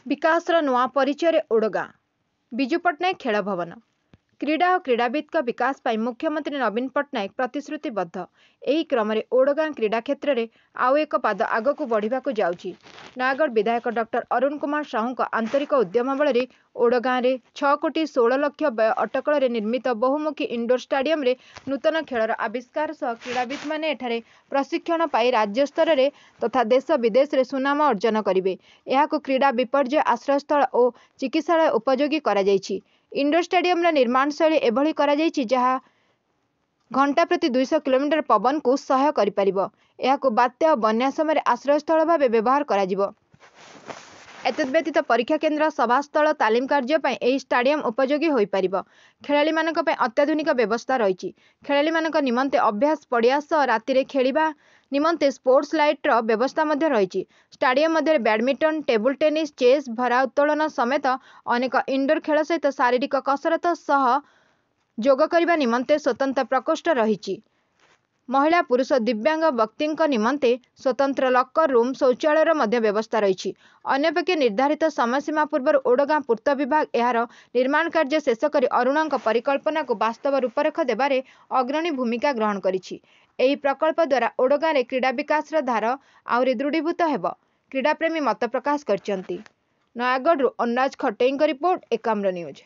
विकासर नुआ परिचय ओडगाँ विजु पट्टनायक खेल भवन क्रीड़ा और क्रीड़ाविद विकास पर मुख्यमंत्री नवीन पट्टनायक प्रतिश्रुतिबद्ध। एही क्रम में ओडगाँ क्रीड़ा क्षेत्र में आउ एक पाद आगक बढ़ाक जाऊँगी। नयागढ़ विधायक डॉक्टर अरुण कुमार साहू आंतरिक उद्यम बल ओडगाँ में 6 कोटी 16 लाख व्यय अटकल निर्मित बहुमुखी इंडोर स्टाडियम रे नूतन खेलर आविष्कार सह क्रीड़ाविद माने एठारे प्रशिक्षण पाई राज्य स्तर में तथा देश विदेश में सुनाम अर्जन करेंगे। यहां क्रीड़ा विपर्यय आश्रयस्थल और चिकित्सालय उपयोगी करा जायछि। इंडोर स्टाडियम निर्माण शैली एभली करा जायछि जहां घंटा प्रति 200 किलोमीटर पवन को सहाय करिपारिबो। एहाकु बात्या और बन्या समय आश्रयस्थल भाव व्यवहार करा जिवो। एतद्व्यतीत परीक्षा केन्द्र सभास्थल तालीम कार्य एही स्टाडियम उपयोगी होई पारिबो। खेलाड़ी मानक पय अत्याधुनिक व्यवस्था रही। खेलाड़ी मानक निमंते अभ्यास पड़िया सह राति रे खेलिबा निमंते स्पोर्ट्स लाइटर व्यवस्था मध्य रही। स्टाडियम मध्य बैडमिंटन टेबुल टेनिस चेस भारोत्तोलन समेत अनेक इंडोर खेल सहित शारीरिक कसरत सह जोग करने निमंते स्वतंत्र प्रकोष्ठ रही। महिला पुरुष दिव्यांग व्यक्ति निमंते स्वतंत्र लकर रूम शौचालय मध्य व्यवस्था रही। अन्यपक्षे निर्धारित समय सीमा पूर्व ओडगाँ पूर्त विभाग यार निर्माण कार्य शेष कर अरुण परिकल्पना को वास्तव रूपरेख देबारे अग्रणी भूमिका ग्रहण करिछि। एही प्रकल्प द्वारा ओडगाँ रे क्रीड़ा विकास धार आहुरी दृढ़ीभूत हेब क्रीड़ाप्रेमी मत प्रकाश करछन्ति। नयागढ़ अनुराज खटेईଙ୍କ रिपोर्ट एकाम्र न्यूज।